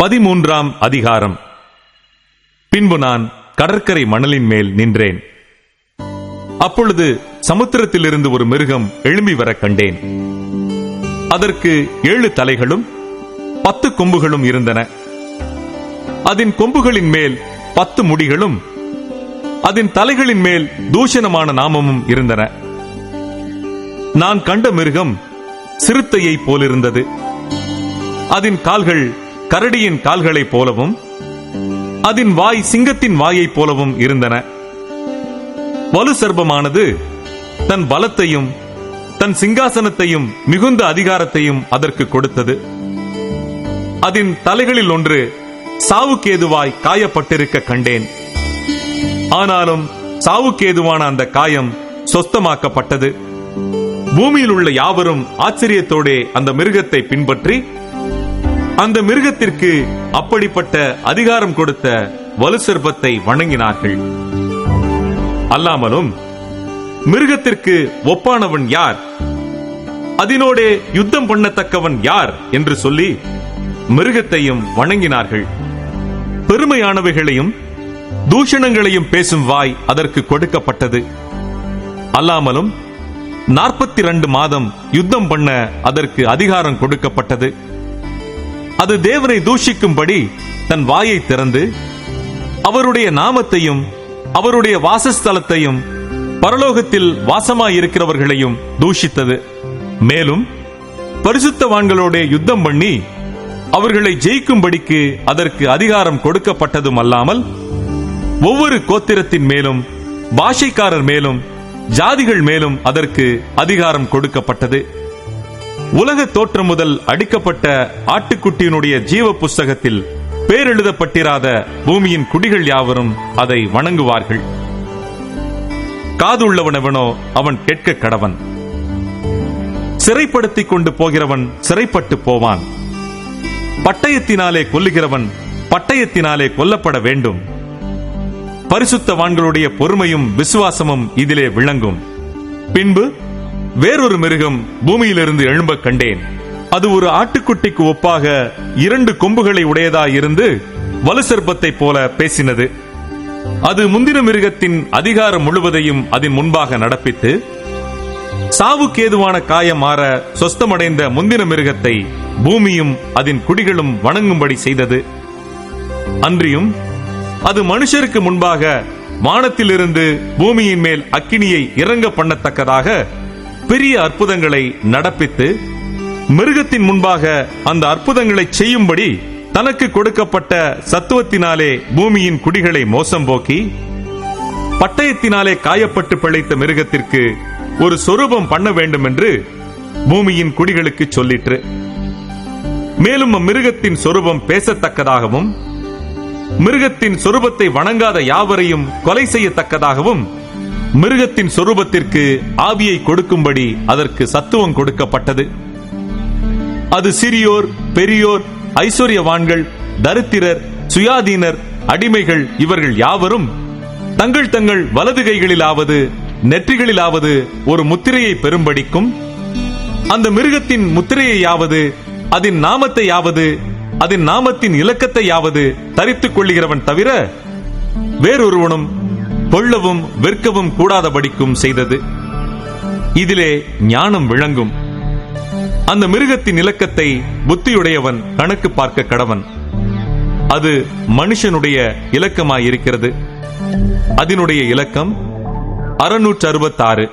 13ஆம் அதிகாரம். பின்பு நான் கடற்கரை மணலின் மேல் நின்றேன். அப்பொழுது சமுத்திரத்திலிருந்து ஒரு மிருகம் எழும்பி வர கண்டேன். அதற்கு 7 தலைகளும் 10 கொம்புகளும் இருந்தன. அதன் கொம்புகளின் மேல் 10 முடிகளும் அதன் தலைகளின் மேல் தூஷணமான நாமமும் இருந்தன. நான் கண்ட மிருகம் சிறுத்தையை போலிருந்தது. அதன் கால்கள் கரடியின் கால்களைப் போலவும் அதன் வாய் சிங்கத்தின் வாயைப் போலவும் இருந்தன. வலு சர்ப்பமானது தன் பலத்தையும் தன் சிங்காசனத்தையும் மிகுந்த அதிகாரத்தையும் அதற்கு கொடுத்தது. அதன் தலைகளில் ஒன்று சாவுக்கேதுவாய் காயப்பட்டிருக்க கண்டேன். ஆனாலும் சாவுக்கேதுவான அந்த காயம் சொஸ்தமாக்கப்பட்டது. பூமியில் உள்ள யாவரும் ஆச்சரியத்தோடே அந்த மிருகத்தை பின்பற்றி அந்த மிருகத்திற்கு அப்படிப்பட்ட அதிகாரம் கொடுத்த வலு சர்ப்பத்தை வணங்கினார்கள். அல்லாமலும் மிருகத்திற்கு ஒப்பானவன் யார், அதனோடே யுத்தம் பண்ணத்தக்கவன் யார் என்று சொல்லி மிருகத்தையும் வணங்கினார்கள். பெருமையானவைகளையும் தூஷணங்களையும் பேசும் வாய் அதற்கு கொடுக்கப்பட்டது. அல்லாமலும் 42 மாதம் யுத்தம் பண்ண அதற்கு அதிகாரம் கொடுக்கப்பட்டது. அது தேவனை தூஷிக்கும்படி தன் வாயை திறந்து அவருடைய நாமத்தையும் அவருடைய வாசஸ்தலத்தையும் பரலோகத்தில் வாசமாயிருக்கிறவர்களையும் தூஷித்தது. மேலும் பரிசுத்தவான்களோட யுத்தம் பண்ணி அவர்களை ஜெயிக்கும்படிக்கு அதற்கு அதிகாரம் கொடுக்கப்பட்டதும் அல்லாமல் ஒவ்வொரு கோத்திரத்தின் மேலும் பாஷைக்காரர் மேலும் ஜாதிகள் மேலும் அதற்கு அதிகாரம் கொடுக்கப்பட்டது. உலக தோற்றம் முதல் அடிக்கப்பட்ட ஆட்டுக்குட்டியினுடைய ஜீவ புஸ்தகத்தில் பேர் எழுதப்பட்டிராத பூமியின் குடிகள் யாவரும் அதை வணங்குவார்கள். காதுள்ளவனவனோ அவன் கேட்க கடவன். சிறைப்படுத்திக் கொண்டு போகிறவன் சிறைப்பட்டு போவான். பட்டயத்தினாலே கொல்லுகிறவன் பட்டயத்தினாலே கொல்லப்பட வேண்டும். பரிசுத்தவான்களுடைய பொறுமையும் விசுவாசமும் இதிலே விளங்கும். பின்பு வேறொரு மிருகம் பூமியிலிருந்து எழும்ப கண்டேன். அது ஒரு ஆட்டுக்குட்டிக்கு ஒப்பாக 2 கொம்புகளை உடையதாயிருந்து வலு சர்ப்பத்தை போல பேசினது. அது முந்தின மிருகத்தின் அதிகாரம் முழுவதையும் அதன் முன்பாக நடப்பித்து சாவுக்கேதுவான காயம் மாற சொஸ்தமடைந்த முந்தின மிருகத்தை பூமியும் அதன் குடிகளும் வணங்கும்படி செய்தது. அன்றியும் அது மனுஷருக்கு முன்பாக வானத்திலிருந்து பூமியின் மேல் அக்கினியை இறங்க பண்ணத்தக்கதாக பெரிய அற்புதங்களை நடப்பித்து மிருகத்தின் முன்பாக அந்த அற்புதங்களை செய்யும்படி தனக்கு கொடுக்கப்பட்ட சத்துவத்தினாலே பூமியின் குடிகளை மோசம் போக்கி பட்டயத்தினாலே காயப்பட்டு பிழைத்த மிருகத்திற்கு ஒரு சொரூபம் பண்ண வேண்டும் என்று பூமியின் குடிகளுக்கு சொல்லிற்று. மேலும் அம்மிருகத்தின் சொரூபம் பேசத்தக்கதாகவும் மிருகத்தின் சொரூபத்தை வணங்காத யாவரையும் கொலை செய்யத்தக்கதாகவும் மிருகத்தின் சொரூபத்திற்கு ஆவியை கொடுக்கும்படி அதற்கு சத்துவம் கொடுக்கப்பட்டது. அது சிறியோர் பெரியோர் ஐஸ்வர்யவான்கள் தரித்திரர் சுயாதீனர் அடிமைகள் இவர்கள் யாவரும் தங்கள் தங்கள் வலது கைகளிலாவது நெற்றிகளிலாவது ஒரு முத்திரையை பெறும்படிக்கும் அந்த மிருகத்தின் முத்திரையாவது அதன் நாமத்தையாவது அதன் நாமத்தின் இலக்கத்தையாவது தரித்துக் கொள்ளுகிறவன் தவிர வேறொருவனும் கொள்ளவும் விற்கவும் கூடாதபடிக்கும் செய்தது. இதிலே ஞானம் விளங்கும். அந்த மிருகத்தின் இலக்கத்தை புத்தியுடையவன் கணக்கு பார்க்க கடவன். அது மனுஷனுடைய இலக்கமாயிருக்கிறது. அதனுடைய இலக்கம் 666.